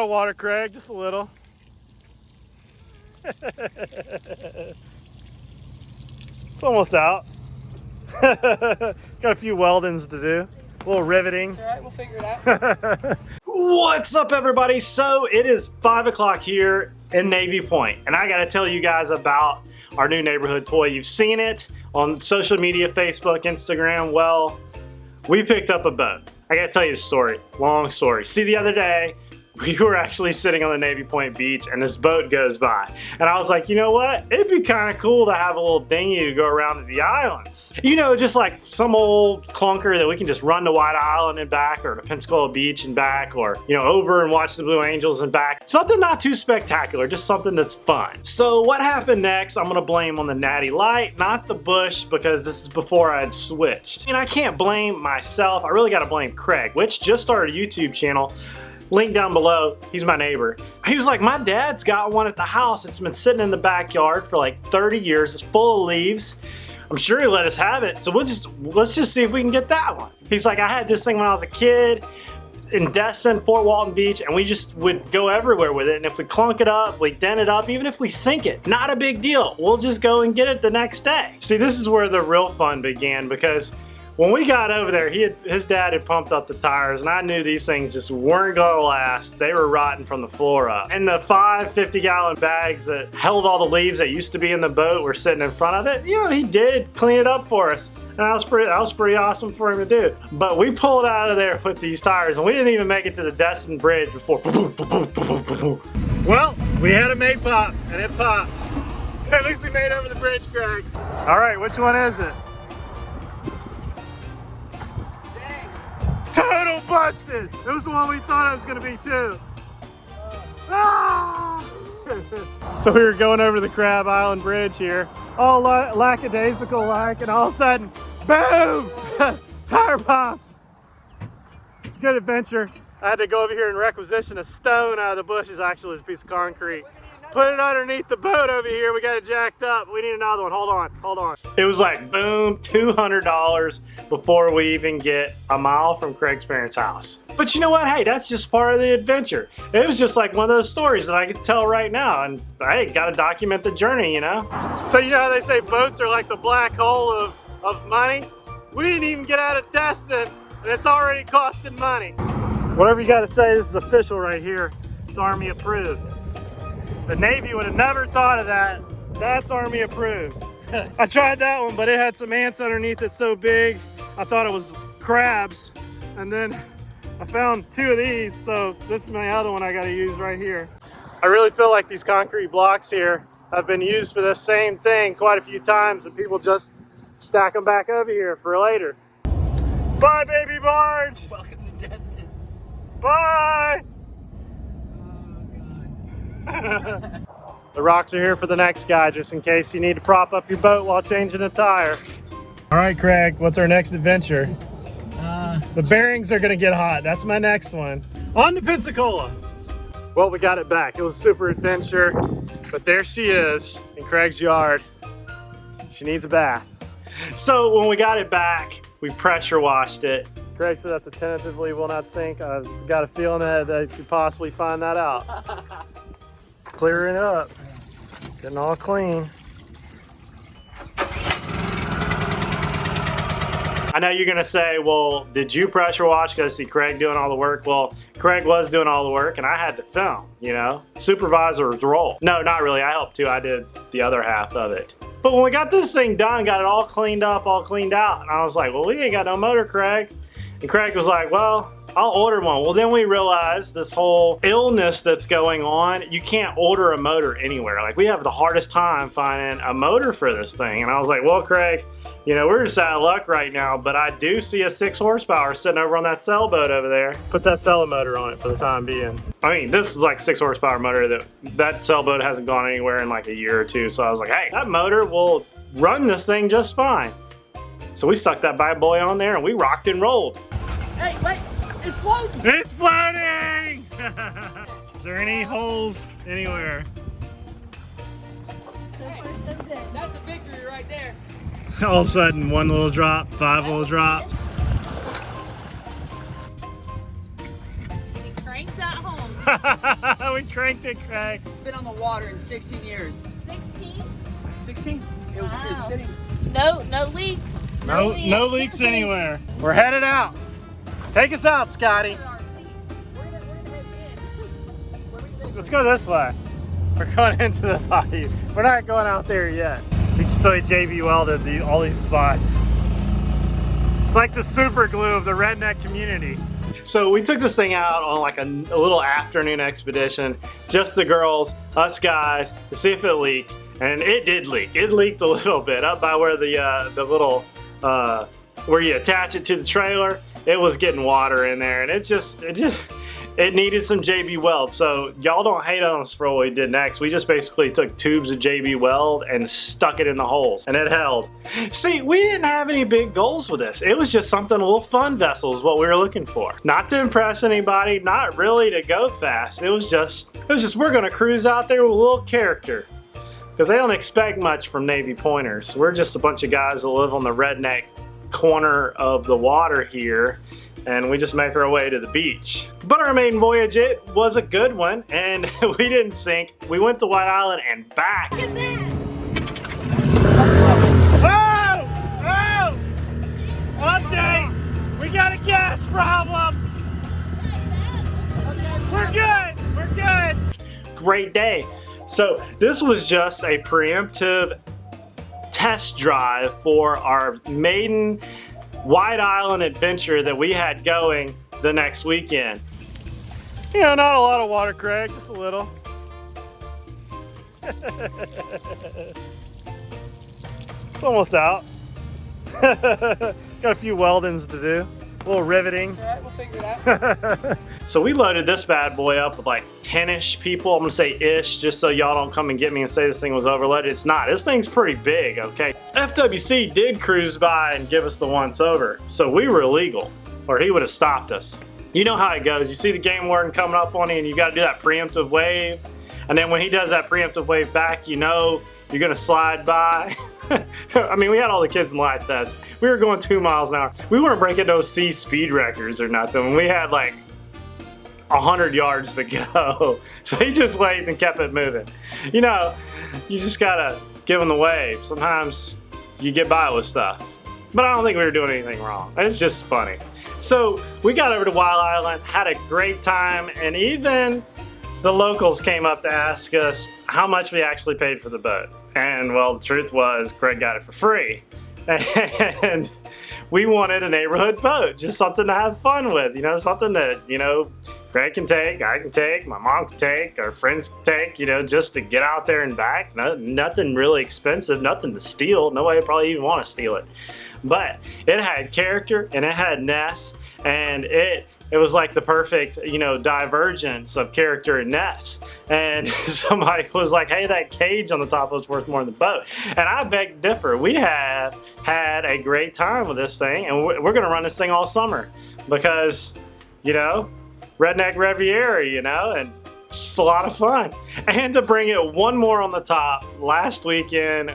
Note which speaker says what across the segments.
Speaker 1: of water, Craig, just a little. It's almost out. Got a few weldings to do. A little riveting.
Speaker 2: It's all right, we'll figure it out.
Speaker 1: What's up, everybody? So it is 5 o'clock here in Navy Point, and I gotta tell you guys about our new neighborhood toy. You've seen it on social media, Facebook, Instagram. Well, we picked up a boat. I gotta tell you the story, long story. See, the other day, we were actually sitting on the Navy Point beach and this boat goes by. And I was like, you know what? It'd be kind of cool to have a little dinghy to go around to the islands. You know, just like some old clunker that we can just run to White Island and back, or to Pensacola Beach and back, or, you know, over and watch the Blue Angels and back. Something not too spectacular, just something that's fun. So what happened next, I'm gonna blame on the Natty Light, not the bush, because this is before I had switched. And I can't blame myself, I really gotta blame Craig, which just started a YouTube channel. Link down below, he's my neighbor. He was like, my dad's got one at the house. It's been sitting in the backyard for like 30 years. It's full of leaves. I'm sure he let us have it. So let's just see if we can get that one. He's like, I had this thing when I was a kid in Destin, Fort Walton Beach, and we just would go everywhere with it. And if we clunk it up, we dent it up, even if we sink it, not a big deal. We'll just go and get it the next day. See, this is where the real fun began, because when we got over there, his dad had pumped up the tires, and I knew these things just weren't gonna last. They were rotting from the floor up. And the 5 50-gallon bags that held all the leaves that used to be in the boat were sitting in front of it. You know, he did clean it up for us, and that was pretty awesome for him to do. But we pulled out of there with these tires, and we didn't even make it to the Destin Bridge before. Well, we had a made pop, and it popped. At least we made it over the bridge, Craig. All right, which one is it? Total busted! It was the one we thought it was gonna be too. Ah! So we were going over the Crab Island Bridge here, all lackadaisical like, and all of a sudden, boom! Tire pop! It's a good adventure. I had to go over here and requisition a stone out of the bushes. Actually, it's a piece of concrete. Put it underneath the boat over here. We got it jacked up. We need another one. Hold on. It was like, boom, $200 before we even get a mile from Craig's parents' house. But you know what? Hey, that's just part of the adventure. It was just like one of those stories that I could tell right now. And hey, gotta document the journey, you know? So you know how they say boats are like the black hole of money? We didn't even get out of Destin, and it's already costing money. Whatever you gotta say, this is official right here. It's Army approved. The Navy would have never thought of that. That's Army approved. I tried that one, but it had some ants underneath it so big, I thought it was crabs. And then I found 2 of these, so this is my other one I gotta use right here. I really feel like these concrete blocks here have been used for the same thing quite a few times, and people just stack them back over here for later. Bye, baby barge!
Speaker 2: Welcome to Destin.
Speaker 1: Bye! The rocks are here for the next guy, just in case you need to prop up your boat while changing a tire. All right, Craig, what's our next adventure? The bearings are gonna get hot. That's my next one. On to Pensacola. Well, we got it back. It was a super adventure, but there she is in Craig's yard. She needs a bath. So when we got it back, we pressure washed it. Craig said that's a tentatively will not sink. I've got a feeling that I could possibly find that out. Clearing up, getting all clean. I know you're gonna say, well, did you pressure wash? Because I see Craig doing all the work. Well, Craig was doing all the work and I had to film, you know? Supervisor's role. No, not really, I helped too. I did the other half of it. But when we got this thing done, got it all cleaned up, all cleaned out, and I was like, well, we ain't got no motor, Craig. And Craig was like, well, I'll order one. Well, then we realized this whole illness that's going on, you can't order a motor anywhere. Like, we have the hardest time finding a motor for this thing. And I was like, well, Craig, you know, we're just out of luck right now, but I do see a 6 horsepower sitting over on that sailboat over there. Put that sail motor on it for the time being. I mean, this is like 6 horsepower motor. That sailboat hasn't gone anywhere in like a year or two. So I was like, hey, that motor will run this thing just fine. So we stuck that bad boy on there and we rocked and rolled.
Speaker 2: Hey, wait, it's floating!
Speaker 1: It's floating! Is there any holes anywhere?
Speaker 2: Hey, that's a victory right there.
Speaker 1: All of a sudden, 1 little drop, 5 little drops.
Speaker 3: He cranks at home.
Speaker 1: cranked it, Craig.
Speaker 2: It's been on the water in 16 years.
Speaker 3: 16?
Speaker 2: 16? It was
Speaker 3: Wow.
Speaker 2: sitting.
Speaker 3: No leaks.
Speaker 1: No leaks anywhere. We're headed out. Take us out, Scotty.
Speaker 2: We're gonna head in.
Speaker 1: Let's go this way. We're going into the bayou. We're not going out there yet. We just so JB welded all these spots. It's like the super glue of the redneck community. So we took this thing out on like a little afternoon expedition, just the girls, us guys, to see if it leaked, and it did leak. It leaked a little bit up by where the little where you attach it to the trailer. It was getting water in there, and it needed some JB Weld. So y'all don't hate on us for what we did next. We just basically took tubes of JB Weld and stuck it in the holes, and it held. See, we didn't have any big goals with this. It was just something, a little fun vessel is what we were looking for. Not to impress anybody, not really to go fast. It was just we're gonna cruise out there with a little character. Because they don't expect much from Navy pointers. We're just a bunch of guys that live on the redneck corner of the water here, and we just make our way to the beach. But our maiden voyage, it was a good one, and we didn't sink. We went to White Island and back.
Speaker 3: Look at that.
Speaker 1: Oh! Oh! Update! We got a gas problem! We're good! We're good! Great day. So this was just a preemptive test drive for our maiden White Island adventure that we had going the next weekend. You know, not a lot of water, Craig, just a little. It's almost out. Got a few weldings to do, a little riveting.
Speaker 2: It's alright, we'll figure it out.
Speaker 1: So we loaded this bad boy up with like 10-ish people. I'm gonna say ish, just so y'all don't come and get me and say this thing was overloaded. It's not. This thing's pretty big, okay? FWC did cruise by and give us the once over, so we were illegal, or he would have stopped us. You know how it goes. You see the game warden coming up on you and you gotta do that preemptive wave, and then when he does that preemptive wave back, you know you're gonna slide by. I mean, we had all the kids in life test. We were going 2 miles an hour. We weren't breaking those C speed records or nothing. We had like 100 yards to go. So he just waved and kept it moving. You know, you just gotta give him the wave. Sometimes you get by with stuff. But I don't think we were doing anything wrong. It's just funny. So we got over to Wild Island, had a great time, and even the locals came up to ask us how much we actually paid for the boat. And well, the truth was, Craig got it for free. And we wanted a neighborhood boat, just something to have fun with, you know, something that, you know, Craig can take, I can take, my mom can take, our friends can take, you know, just to get out there and back. Nothing really expensive, nothing to steal. Nobody would probably even want to steal it. But it had character and it had Ness, and it was like the perfect, you know, divergence of character and Ness. And somebody was like, hey, that cage on the top of it's worth more than the boat. And I beg to differ. We have had a great time with this thing, and we're going to run this thing all summer because, you know, Redneck Riviera, you know, and it's just a lot of fun. And to bring it one more on the top, last weekend,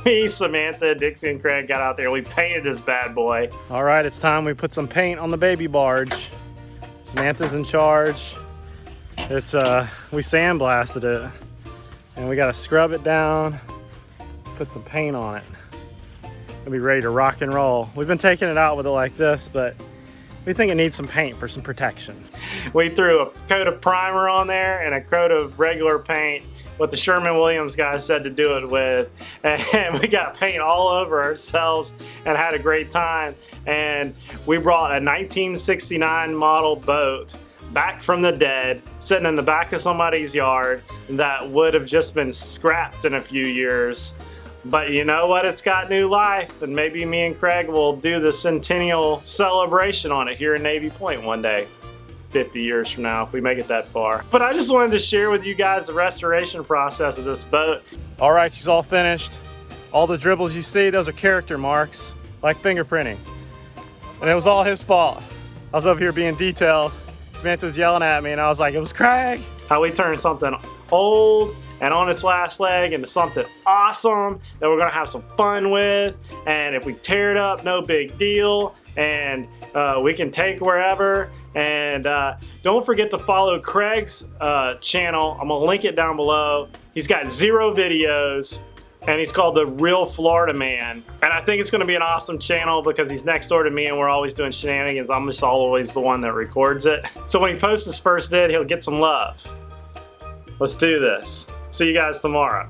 Speaker 1: me, Samantha, Dixie, and Craig got out there. We painted this bad boy. All right, it's time we put some paint on the baby barge. Samantha's in charge. It's we sandblasted it, and we gotta scrub it down, put some paint on it. We'll be ready to rock and roll. We've been taking it out with it like this, but we think it needs some paint for some protection. We threw a coat of primer on there and a coat of regular paint, what the Sherman-Williams guys said to do it with, and we got paint all over ourselves and had a great time. And we brought a 1969 model boat back from the dead, sitting in the back of somebody's yard that would have just been scrapped in a few years. But you know what? It's got new life, and maybe me and Craig will do the centennial celebration on it here in Navy Point one day, 50 years from now, if we make it that far. But I just wanted to share with you guys the restoration process of this boat. All right, she's all finished. All the dribbles you see, those are character marks, like fingerprinting. And it was all his fault. I was over here being detailed. Samantha was yelling at me, and I was like, it was Craig. How we turned something old and on its last leg into something awesome that we're gonna have some fun with. And if we tear it up, no big deal. And we can take wherever. And don't forget to follow Craig's channel. I'm gonna link it down below. He's got 0 videos, and he's called The Real Florida Man. And I think it's gonna be an awesome channel because he's next door to me and we're always doing shenanigans. I'm just always the one that records it. So when he posts his first vid, he'll get some love. Let's do this. See you guys tomorrow.